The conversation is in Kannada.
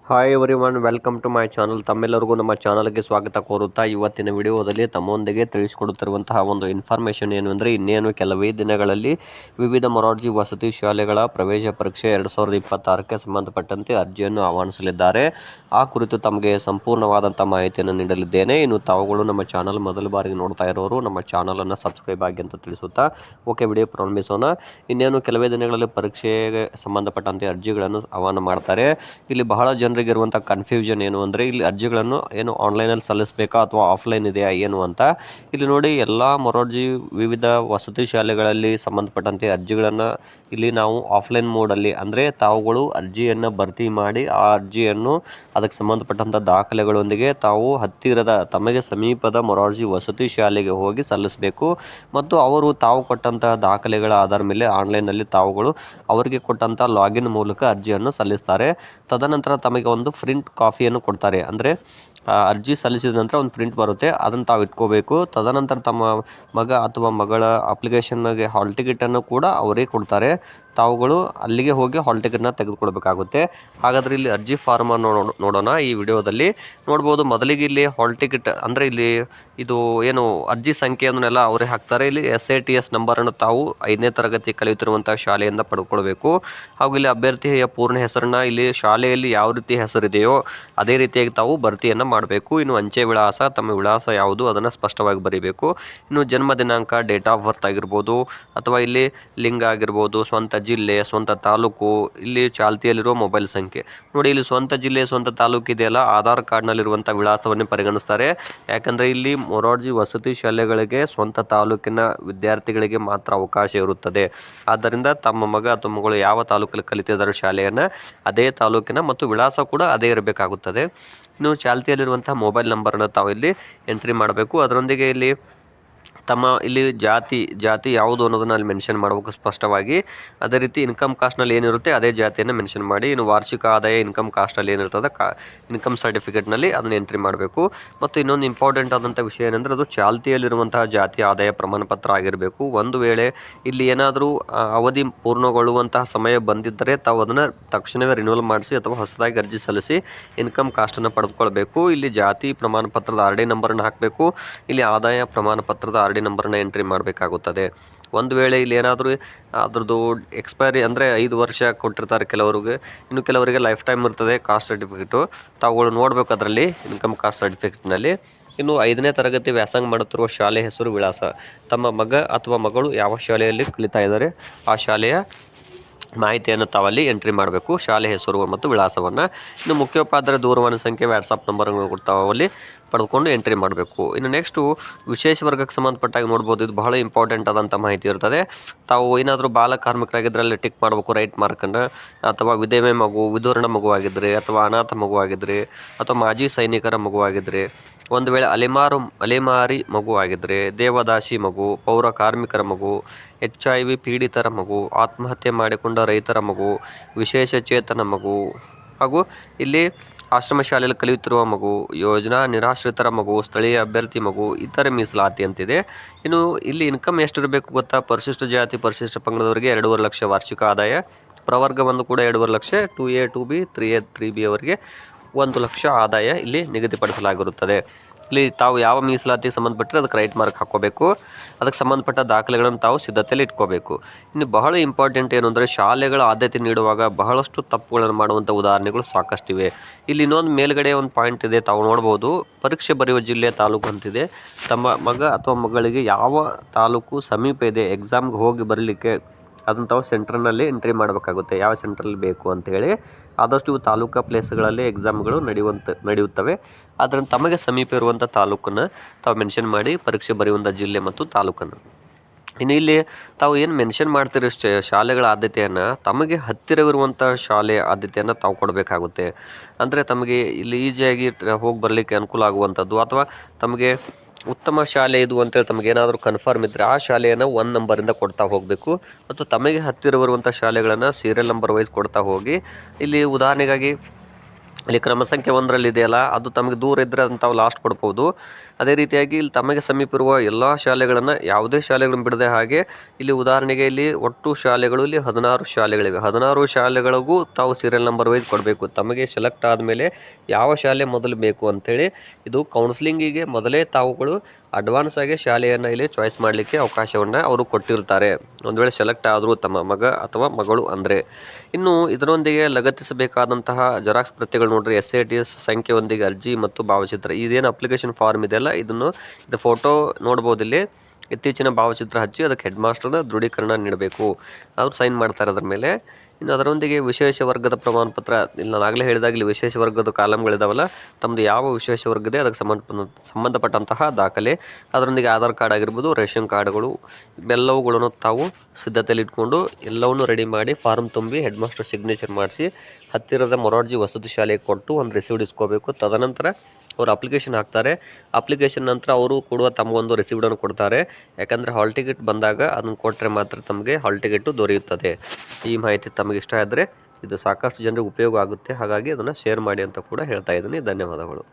Hi everyone, welcome to my channel. ತಮ್ಮೆಲ್ಲರಿಗೂ ನಮ್ಮ ಚಾನಲ್ಗೆ ಸ್ವಾಗತ ಕೋರುತ್ತಾ ಇವತ್ತಿನ ವಿಡಿಯೋದಲ್ಲಿ ತಮ್ಮೊಂದಿಗೆ ತಿಳಿಸಿಕೊಡುತ್ತಿರುವಂತಹ ಒಂದು ಇನ್ಫಾರ್ಮೇಷನ್ ಏನು ಅಂದರೆ, ಇನ್ನೇನು ಕೆಲವೇ ದಿನಗಳಲ್ಲಿ ವಿವಿಧ ಮೊರಾರ್ಜಿ ವಸತಿ ಶಾಲೆಗಳ ಪ್ರವೇಶ ಪರೀಕ್ಷೆ 2026ಕ್ಕೆ ಸಂಬಂಧಪಟ್ಟಂತೆ ಅರ್ಜಿಯನ್ನು ಆಹ್ವಾನಿಸಲಿದ್ದಾರೆ. ಆ ಕುರಿತು ತಮಗೆ ಸಂಪೂರ್ಣವಾದಂಥ ಮಾಹಿತಿಯನ್ನು ನೀಡಲಿದ್ದೇನೆ. ಇನ್ನು ತಾವುಗಳು ನಮ್ಮ ಚಾನಲ್ ಮೊದಲ ಬಾರಿಗೆ ನೋಡ್ತಾ ಇರೋರು ನಮ್ಮ ಚಾನಲನ್ನು ಸಬ್ಸ್ಕ್ರೈಬ್ ಆಗಿ ಅಂತ ತಿಳಿಸುತ್ತಾ ವಿಡಿಯೋ ಪ್ರಾರಂಭಿಸೋಣ. ಇನ್ನೇನು ಕೆಲವೇ ದಿನಗಳಲ್ಲಿ ಪರೀಕ್ಷೆಗೆ ಸಂಬಂಧಪಟ್ಟಂತೆ ಅರ್ಜಿಗಳನ್ನು ಆಹ್ವಾನ ಮಾಡ್ತಾರೆ. ಇಲ್ಲಿ ಬಹಳ ಜನರಿಗಿರುವಂಥ ಕನ್ಫ್ಯೂಷನ್ ಏನು ಅಂದರೆ, ಇಲ್ಲಿ ಅರ್ಜಿಗಳನ್ನು ಏನು ಆನ್ಲೈನಲ್ಲಿ ಸಲ್ಲಿಸಬೇಕಾ ಅಥವಾ ಆಫ್ಲೈನ್ ಇದೆಯಾ ಏನು ಅಂತ. ಇಲ್ಲಿ ನೋಡಿ, ಎಲ್ಲ ಮೊರಾರ್ಜಿ ವಿವಿಧ ವಸತಿ ಶಾಲೆಗಳಲ್ಲಿ ಸಂಬಂಧಪಟ್ಟಂತೆ ಅರ್ಜಿಗಳನ್ನು ಇಲ್ಲಿ ನಾವು ಆಫ್ಲೈನ್ ಮೋಡಲ್ಲಿ ಅಂದರೆ ತಾವುಗಳು ಅರ್ಜಿಯನ್ನು ಭರ್ತಿ ಮಾಡಿ ಆ ಅರ್ಜಿಯನ್ನು ಅದಕ್ಕೆ ಸಂಬಂಧಪಟ್ಟಂಥ ದಾಖಲೆಗಳೊಂದಿಗೆ ತಾವು ಹತ್ತಿರದ ತಮಗೆ ಸಮೀಪದ ಮೊರಾರ್ಜಿ ವಸತಿ ಶಾಲೆಗೆ ಹೋಗಿ ಸಲ್ಲಿಸಬೇಕು. ಮತ್ತು ಅವರು ತಾವು ಕೊಟ್ಟಂತಹ ದಾಖಲೆಗಳ ಆಧಾರ ಮೇಲೆ ಆನ್ಲೈನಲ್ಲಿ ತಾವುಗಳು ಅವರಿಗೆ ಕೊಟ್ಟಂಥ ಲಾಗಿನ್ ಮೂಲಕ ಅರ್ಜಿಯನ್ನು ಸಲ್ಲಿಸ್ತಾರೆ. ತದನಂತರ ತಮಗೆ ಒಂದು ಪ್ರಿಂಟ್ ಕಾಪಿಯನ್ನು ಕೊಡ್ತಾರೆ. ಅಂದರೆ ಅರ್ಜಿ ಸಲ್ಲಿಸಿದ ನಂತರ ಒಂದು ಪ್ರಿಂಟ್ ಬರುತ್ತೆ, ಅದನ್ನು ತಾವು ಇಟ್ಕೋಬೇಕು. ತದನಂತರ ತಮ್ಮ ಮಗ ಅಥವಾ ಮಗಳ ಅಪ್ಲಿಕೇಶನ್ಗೆ ಹಾಲ್ ಟಿಕೆಟನ್ನು ಕೂಡ ಅವರೇ ಕೊಡ್ತಾರೆ. ತಾವುಗಳು ಅಲ್ಲಿಗೆ ಹೋಗಿ ಹಾಲ್ ಟಿಕೆಟ್ನ ತೆಗೆದುಕೊಳ್ಬೇಕಾಗುತ್ತೆ. ಹಾಗಾದರೆ ಇಲ್ಲಿ ಅರ್ಜಿ ಫಾರ್ಮನ್ನು ನೋಡೋಣ. ಈ ವಿಡಿಯೋದಲ್ಲಿ ನೋಡ್ಬೋದು. ಮೊದಲಿಗೆ ಇಲ್ಲಿ ಹಾಲ್ ಟಿಕೆಟ್ ಅಂದರೆ ಇಲ್ಲಿ ಇದು ಏನು ಅರ್ಜಿ ಸಂಖ್ಯೆಯನ್ನೆಲ್ಲ ಅವರೇ ಹಾಕ್ತಾರೆ. ಇಲ್ಲಿ SATS ನಂಬರನ್ನು ತಾವು 5ನೇ ತರಗತಿ ಕಲಿಯುತ್ತಿರುವಂಥ ಶಾಲೆಯಿಂದ ಪಡ್ಕೊಳ್ಬೇಕು. ಹಾಗೂ ಇಲ್ಲಿ ಅಭ್ಯರ್ಥಿಯ ಪೂರ್ಣ ಹೆಸರನ್ನ ಇಲ್ಲಿ ಶಾಲೆಯಲ್ಲಿ ಯಾವ ರೀತಿ ಹೆಸರಿದೆಯೋ ಅದೇ ರೀತಿಯಾಗಿ ತಾವು ಭರ್ತಿಯನ್ನು ಮಾಡಬೇಕು. ಇನ್ನು ಅಂಚೆ ವಿಳಾಸ, ತಮ್ಮ ವಿಳಾಸ ಯಾವುದು ಅದನ್ನು ಸ್ಪಷ್ಟವಾಗಿ ಬರೀಬೇಕು. ಇನ್ನು ಜನ್ಮ ದಿನಾಂಕ, ಡೇಟ್ ಆಫ್ ಬರ್ತ್ ಆಗಿರ್ಬೋದು, ಅಥವಾ ಇಲ್ಲಿ ಲಿಂಗ ಆಗಿರ್ಬೋದು, ಸ್ವಂತ ಜಿಲ್ಲೆ, ಸ್ವಂತ ತಾಲೂಕು, ಇಲ್ಲಿ ಚಾಲ್ತಿಯಲ್ಲಿರುವ ಮೊಬೈಲ್ ಸಂಖ್ಯೆ. ನೋಡಿ, ಇಲ್ಲಿ ಸ್ವಂತ ಜಿಲ್ಲೆ, ಸ್ವಂತ ತಾಲೂಕು ಇದೆಯಲ್ಲ, ಆಧಾರ್ ಕಾರ್ಡ್ನಲ್ಲಿರುವಂಥ ವಿಳಾಸವನ್ನೇ ಪರಿಗಣಿಸ್ತಾರೆ. ಯಾಕಂದರೆ ಇಲ್ಲಿ ಮೊರಾರ್ಜಿ ವಸತಿ ಶಾಲೆಗಳಿಗೆ ಸ್ವಂತ ತಾಲೂಕಿನ ವಿದ್ಯಾರ್ಥಿಗಳಿಗೆ ಮಾತ್ರ ಅವಕಾಶ ಇರುತ್ತದೆ. ಆದ್ದರಿಂದ ತಮ್ಮ ಮಗ ಅಥವಾ ಮಗಳು ಯಾವ ತಾಲೂಕಲ್ಲಿ ಕಲಿತಿದ್ದಾರೆ ಶಾಲೆಯನ್ನು, ಅದೇ ತಾಲೂಕಿನ ಮತ್ತು ವಿಳಾಸ ಕೂಡ ಅದೇ ಇರಬೇಕಾಗುತ್ತದೆ. ಇನ್ನು ಚಾಲ್ತಿಯಲ್ಲಿರುವಂಥ ಮೊಬೈಲ್ ನಂಬರನ್ನು ತಾವು ಇಲ್ಲಿ ಎಂಟ್ರಿ ಮಾಡಬೇಕು. ಅದರೊಂದಿಗೆ ಇಲ್ಲಿ ತಮ್ಮ ಇಲ್ಲಿ ಜಾತಿ ಯಾವುದು ಅನ್ನೋದನ್ನು ಅಲ್ಲಿ ಮೆನ್ಷನ್ ಮಾಡಬೇಕು ಸ್ಪಷ್ಟವಾಗಿ. ಅದೇ ರೀತಿ ಇನ್ಕಮ್ ಕಾಸ್ಟ್ನಲ್ಲಿ ಏನಿರುತ್ತೆ ಅದೇ ಜಾತಿಯನ್ನು ಮೆನ್ಷನ್ ಮಾಡಿ. ಇನ್ನು ವಾರ್ಷಿಕ ಆದಾಯ ಇನ್ಕಮ್ ಕಾಸ್ಟಲ್ಲಿ ಏನಿರ್ತದೆ ಇನ್ಕಮ್ ಸರ್ಟಿಫಿಕೇಟ್ನಲ್ಲಿ ಅದನ್ನು ಎಂಟ್ರಿ ಮಾಡಬೇಕು. ಮತ್ತು ಇನ್ನೊಂದು ಇಂಪಾರ್ಟೆಂಟ್ ಆದಂಥ ವಿಷಯ ಏನಂದರೆ, ಅದು ಚಾಲ್ತಿಯಲ್ಲಿರುವಂತಹ ಜಾತಿ ಆದಾಯ ಪ್ರಮಾಣ ಪತ್ರ ಆಗಿರಬೇಕು. ಒಂದು ವೇಳೆ ಇಲ್ಲಿ ಏನಾದರೂ ಅವಧಿ ಪೂರ್ಣಗೊಳ್ಳುವಂತಹ ಸಮಯ ಬಂದಿದ್ದರೆ ತಾವು ಅದನ್ನು ತಕ್ಷಣವೇ ರಿನ್ಯೂವಲ್ ಮಾಡಿಸಿ ಅಥವಾ ಹೊಸದಾಗಿ ಅರ್ಜಿ ಸಲ್ಲಿಸಿ ಇನ್ಕಮ್ ಕಾಸ್ಟನ್ನು ಪಡೆದುಕೊಳ್ಬೇಕು. ಇಲ್ಲಿ ಜಾತಿ ಪ್ರಮಾಣ ಪತ್ರದ RD ನಂಬರನ್ನು ಹಾಕಬೇಕು. ಇಲ್ಲಿ ಆದಾಯ ಪ್ರಮಾಣ ಪತ್ರದ RD ನಂಬರನ್ನು ಎಂಟ್ರಿ ಮಾಡಬೇಕಾಗುತ್ತದೆ. ಒಂದು ವೇಳೆ ಇಲ್ಲಿ ಏನಾದರೂ ಅದ್ರದ್ದು ಎಕ್ಸ್ಪೈರಿ ಅಂದರೆ 5 ವರ್ಷ ಕೊಟ್ಟಿರ್ತಾರೆ ಕೆಲವರಿಗೆ, ಇನ್ನು ಕೆಲವರಿಗೆ ಲೈಫ್ ಟೈಮ್ ಇರ್ತದೆ ಕಾಸ್ಟ್ ಸರ್ಟಿಫಿಕೇಟು. ತಾವುಗಳು ನೋಡಬೇಕು ಅದರಲ್ಲಿ ಇನ್ಕಮ್ ಕಾಸ್ಟ್ ಸರ್ಟಿಫಿಕೇಟ್ನಲ್ಲಿ. ಇನ್ನು 5ನೇ ತರಗತಿ ವ್ಯಾಸಂಗ ಮಾಡುತ್ತಿರುವ ಶಾಲೆ ಹೆಸರು, ವಿಳಾಸ, ತಮ್ಮ ಮಗ ಅಥವಾ ಮಗಳು ಯಾವ ಶಾಲೆಯಲ್ಲಿ ಕಲಿತಾ ಇದ್ದಾರೆ ಆ ಶಾಲೆಯ ಮಾಹಿತಿಯನ್ನು ತಾವಲ್ಲಿ ಎಂಟ್ರಿ ಮಾಡಬೇಕು, ಶಾಲೆ ಹೆಸರು ಮತ್ತು ವಿಳಾಸವನ್ನು. ಇನ್ನು ಮುಖ್ಯೋಪಾಧ್ಯಾಯರ ದೂರವಾಣಿ ಸಂಖ್ಯೆ, ವಾಟ್ಸಪ್ ನಂಬರ್ಗಳು ತಾವಲ್ಲಿ ಪಡೆದುಕೊಂಡು ಎಂಟ್ರಿ ಮಾಡಬೇಕು. ಇನ್ನು ನೆಕ್ಸ್ಟು ವಿಶೇಷ ವರ್ಗಕ್ಕೆ ಸಂಬಂಧಪಟ್ಟಾಗಿ ನೋಡ್ಬೋದು, ಇದು ಬಹಳ ಇಂಪಾರ್ಟೆಂಟ್ ಆದಂಥ ಮಾಹಿತಿ ಇರ್ತದೆ. ತಾವು ಏನಾದರೂ ಬಾಲ ಕಾರ್ಮಿಕರಾಗಿದ್ದರೆ ಅಲ್ಲಿ ಟಿಕ್ ಮಾಡಬೇಕು ರೈಟ್ ಮಾರ್ಕನ್ನು. ಅಥವಾ ವಿಧವೆ ಮಗು, ವಿಧುರಣ ಮಗುವಾಗಿದ್ದರೆ, ಅಥವಾ ಅನಾಥ ಮಗುವಾಗಿದ್ದರೆ, ಅಥವಾ ಮಾಜಿ ಸೈನಿಕರ ಮಗುವಾಗಿದ್ದರೆ, ಒಂದು ವೇಳೆ ಅಲೆಮಾರಿ ಮಗು ಆಗಿದ್ದರೆ, ದೇವದಾಸಿ ಮಗು, ಪೌರ ಕಾರ್ಮಿಕರ ಮಗು, HIV ಪೀಡಿತರ ಮಗು, ಆತ್ಮಹತ್ಯೆ ಮಾಡಿಕೊಂಡ ರೈತರ ಮಗು, ವಿಶೇಷ ಚೇತನ ಮಗು, ಹಾಗೂ ಇಲ್ಲಿ ಆಶ್ರಮ ಶಾಲೆಯಲ್ಲಿ ಕಲಿಯುತ್ತಿರುವ ಮಗು, ಯೋಜನಾ ನಿರಾಶ್ರಿತರ ಮಗು, ಸ್ಥಳೀಯ ಅಭ್ಯರ್ಥಿ ಮಗು, ಇತರೆ ಮೀಸಲಾತಿ ಅಂತಿದೆ. ಇನ್ನು ಇಲ್ಲಿ ಇನ್ಕಮ್ ಎಷ್ಟಿರಬೇಕು ಗೊತ್ತಾ? ಪರಿಶಿಷ್ಟ ಜಾತಿ ಪರಿಶಿಷ್ಟ ಪಂಗಡದವರಿಗೆ 2.5 ಲಕ್ಷ ವಾರ್ಷಿಕ ಆದಾಯ, ಪ್ರವರ್ಗ ಒಂದು ಕೂಡ 2.5 lakh, 2A 2B 3A 3B ಅವರಿಗೆ 1 ಲಕ್ಷ ಆದಾಯ ಇಲ್ಲಿ ನಿಗದಿಪಡಿಸಲಾಗಿರುತ್ತದೆ. ಇಲ್ಲಿ ತಾವು ಯಾವ ಮೀಸಲಾತಿಗೆ ಸಂಬಂಧಪಟ್ಟರೆ ಅದಕ್ಕೆ ರೈಟ್ ಮಾರ್ಕ್ ಹಾಕ್ಕೋಬೇಕು. ಅದಕ್ಕೆ ಸಂಬಂಧಪಟ್ಟ ದಾಖಲೆಗಳನ್ನು ತಾವು ಸಿದ್ಧತೆಯಲ್ಲಿ ಇಟ್ಕೋಬೇಕು. ಇನ್ನು ಬಹಳ ಇಂಪಾರ್ಟೆಂಟ್ ಏನು ಅಂದರೆ, ಶಾಲೆಗಳ ಆದ್ಯತೆ ನೀಡುವಾಗ ಬಹಳಷ್ಟು ತಪ್ಪುಗಳನ್ನು ಮಾಡುವಂಥ ಉದಾಹರಣೆಗಳು ಸಾಕಷ್ಟಿವೆ. ಇಲ್ಲಿ ಇನ್ನೊಂದು ಮೇಲ್ಗಡೆ ಒಂದು ಪಾಯಿಂಟ್ ಇದೆ, ತಾವು ನೋಡ್ಬೋದು. ಪರೀಕ್ಷೆ ಬರೆಯುವ ಜಿಲ್ಲೆ, ತಾಲೂಕು ಅಂತಿದೆ. ತಮ್ಮ ಮಗ ಅಥವಾ ಮಗಳಿಗೆ ಯಾವ ತಾಲೂಕು ಸಮೀಪ ಇದೆ ಎಕ್ಸಾಮ್ಗೆ ಹೋಗಿ ಬರಲಿಕ್ಕೆ, ಅದನ್ನು ತಾವು ಸೆಂಟ್ರ್ನಲ್ಲಿ ಎಂಟ್ರಿ ಮಾಡಬೇಕಾಗುತ್ತೆ, ಯಾವ ಸೆಂಟ್ರಲ್ಲಿ ಬೇಕು ಅಂಥೇಳಿ. ಆದಷ್ಟು ಇವು ತಾಲೂಕಾ ಪ್ಲೇಸ್ಗಳಲ್ಲಿ ಎಕ್ಸಾಮ್ಗಳು ನಡೆಯುತ್ತವೆ. ಆದ್ದರಿಂದ ತಮಗೆ ಸಮೀಪ ಇರುವಂಥ ತಾಲೂಕನ್ನು ತಾವು ಮೆನ್ಷನ್ ಮಾಡಿ ಪರೀಕ್ಷೆ ಬರೆಯುವಂಥ ಜಿಲ್ಲೆ ಮತ್ತು ತಾಲೂಕನ್ನು. ಇನ್ನು ಇಲ್ಲಿ ತಾವು ಏನು ಮೆನ್ಷನ್ ಮಾಡ್ತಿರೋ ಶಾಲೆಗಳ ಆದ್ಯತೆಯನ್ನು, ತಮಗೆ ಹತ್ತಿರವಿರುವಂಥ ಶಾಲೆಯ ಆದ್ಯತೆಯನ್ನು ತಾವು ಕೊಡಬೇಕಾಗುತ್ತೆ. ಅಂದರೆ ತಮಗೆ ಇಲ್ಲಿ ಈಸಿಯಾಗಿ ಹೋಗಿ ಬರಲಿಕ್ಕೆ ಅನುಕೂಲ ಆಗುವಂಥದ್ದು, ಅಥವಾ ತಮಗೆ ಉತ್ತಮ ಶಾಲೆ ಇದು ಅಂತೇಳಿ ತಮಗೇನಾದರೂ ಕನ್ಫರ್ಮ್ ಇದ್ದರೆ ಆ ಶಾಲೆಯನ್ನು 1 ನಂಬರಿಂದ ಕೊಡ್ತಾ ಹೋಗಬೇಕು. ಮತ್ತು ತಮಗೆ ಹತ್ತಿರವಿರುವಂಥ ಶಾಲೆಗಳನ್ನು ಸೀರಿಯಲ್ ನಂಬರ್ ವೈಸ್ ಕೊಡ್ತಾ ಹೋಗಿ. ಇಲ್ಲಿ ಉದಾಹರಣೆಗಾಗಿ ಇಲ್ಲಿ ಕ್ರಮ ಸಂಖ್ಯೆ 1ರಲ್ಲಿ ಇದೆಯಲ್ಲ, ಅದು ತಮಗೆ ದೂರ ಇದ್ದರೆ ಅದನ್ನು ತಾವು ಲಾಸ್ಟ್ ಕೊಡ್ಬೋದು. ಅದೇ ರೀತಿಯಾಗಿ ಇಲ್ಲಿ ತಮಗೆ ಸಮೀಪಿರುವ ಎಲ್ಲ ಶಾಲೆಗಳನ್ನು ಯಾವುದೇ ಶಾಲೆಗಳನ್ನು ಬಿಡದೆ ಹಾಗೆ ಇಲ್ಲಿ ಉದಾಹರಣೆಗೆ ಇಲ್ಲಿ ಒಟ್ಟು ಶಾಲೆಗಳು ಇಲ್ಲಿ 16 ಶಾಲೆಗಳಿವೆ. 16 ಶಾಲೆಗಳಿಗೂ ತಾವು ಸೀರಿಯಲ್ ನಂಬರ್ ವೈಸ್ ಕೊಡಬೇಕು. ತಮಗೆ ಸೆಲೆಕ್ಟ್ ಆದಮೇಲೆ ಯಾವ ಶಾಲೆ ಮೊದಲು ಬೇಕು ಅಂಥೇಳಿ ಇದು ಕೌನ್ಸಿಲಿಂಗಿಗೆ ಮೊದಲೇ ತಾವುಗಳು ಅಡ್ವಾನ್ಸ್ ಆಗಿ ಶಾಲೆಯನ್ನು ಇಲ್ಲಿ ಚಾಯ್ಸ್ ಮಾಡಲಿಕ್ಕೆ ಅವಕಾಶವನ್ನು ಅವರು ಕೊಟ್ಟಿರ್ತಾರೆ. ಒಂದು ವೇಳೆ ಸೆಲೆಕ್ಟ್ ಆದರೂ ತಮ್ಮ ಮಗ ಅಥವಾ ಮಗಳು ಅಂದರೆ. ಇನ್ನು ಇದರೊಂದಿಗೆ ಲಗತ್ತಿಸಬೇಕಾದಂತಹ ಜೆರಾಕ್ಸ್ ಪ್ರತಿಗಳು ನೋಡ್ರಿ, SATS ಸಂಖ್ಯೆಯೊಂದಿಗೆ ಅರ್ಜಿ ಮತ್ತು ಭಾವಚಿತ್ರ. ಇದೇನು ಅಪ್ಲಿಕೇಶನ್ ಫಾರ್ಮ್ ಇದೆಯಲ್ಲ ಇದು ಫೋಟೋ ನೋಡ್ಬೋದು ಇಲ್ಲಿ. ಇತ್ತೀಚಿನ ಭಾವಚಿತ್ರ ಹಚ್ಚಿ ಅದಕ್ಕೆ ಹೆಡ್ ಮಾಸ್ಟರ್ನ ದೃಢೀಕರಣ ನೀಡಬೇಕು. ಅವರು ಸೈನ್ ಮಾಡ್ತಾರೆ ಅದರ ಮೇಲೆ. ಇನ್ನು ಅದರೊಂದಿಗೆ ವಿಶೇಷ ವರ್ಗದ ಪ್ರಮಾಣ ಪತ್ರ. ಇಲ್ಲಿ ನಾನು ಆಗಲೇ ಹೇಳಿದಾಗಲಿ ವಿಶೇಷ ವರ್ಗದ ಕಾಲಮ್ಗಳಿದಾವಲ್ಲ, ತಮ್ಮದು ಯಾವ ವಿಶೇಷ ವರ್ಗ ಇದೆ ಅದಕ್ಕೆ ಸಂಬಂಧಪಟ್ಟಂತಹ ದಾಖಲೆ, ಅದರೊಂದಿಗೆ ಆಧಾರ್ ಕಾರ್ಡ್ ಆಗಿರ್ಬೋದು, ರೇಷನ್ ಕಾರ್ಡ್ಗಳು ಇವೆಲ್ಲವುಗಳನ್ನು ತಾವು ಸಿದ್ಧತೆಯಲ್ಲಿ ಇಟ್ಕೊಂಡು ಎಲ್ಲವನ್ನು ರೆಡಿ ಮಾಡಿ ಫಾರ್ಮ್ ತುಂಬಿ ಹೆಡ್ ಮಾಸ್ಟರ್ ಸಿಗ್ನೇಚರ್ ಮಾಡಿಸಿ ಹತ್ತಿರದ ಮೊರಾರ್ಜಿ ವಸತಿ ಶಾಲೆಗೆ ಕೊಟ್ಟು ಒಂದು ರಿಸೀವ್ಡ್ ಇಸ್ಕೋಬೇಕು. ತದನಂತರ ಅವರು ಅಪ್ಲಿಕೇಶನ್ ಹಾಕ್ತಾರೆ. ಅಪ್ಲಿಕೇಶನ್ ನಂತರ ಅವರು ಕೊಡುವ ತಮಗೊಂದು ರಿಸೀವ್ಡನ್ನು ಕೊಡ್ತಾರೆ. ಯಾಕಂದರೆ ಹಾಲ್ ಟಿಕೆಟ್ ಬಂದಾಗ ಅದನ್ನು ಕೊಟ್ಟರೆ ಮಾತ್ರ ತಮಗೆ ಹಾಲ್ ಟಿಕೆಟು ದೊರೆಯುತ್ತದೆ. ಈ ಮಾಹಿತಿ ತಮಗೆ ಇಷ್ಟ ಆದರೆ ಇದು ಸಾಕಷ್ಟು ಜನರಿಗೆ ಉಪಯೋಗ ಆಗುತ್ತೆ. ಹಾಗಾಗಿ ಅದನ್ನು ಶೇರ್ ಮಾಡಿ ಅಂತ ಕೂಡ ಹೇಳ್ತಾ ಇದ್ದೀನಿ. ಧನ್ಯವಾದಗಳು.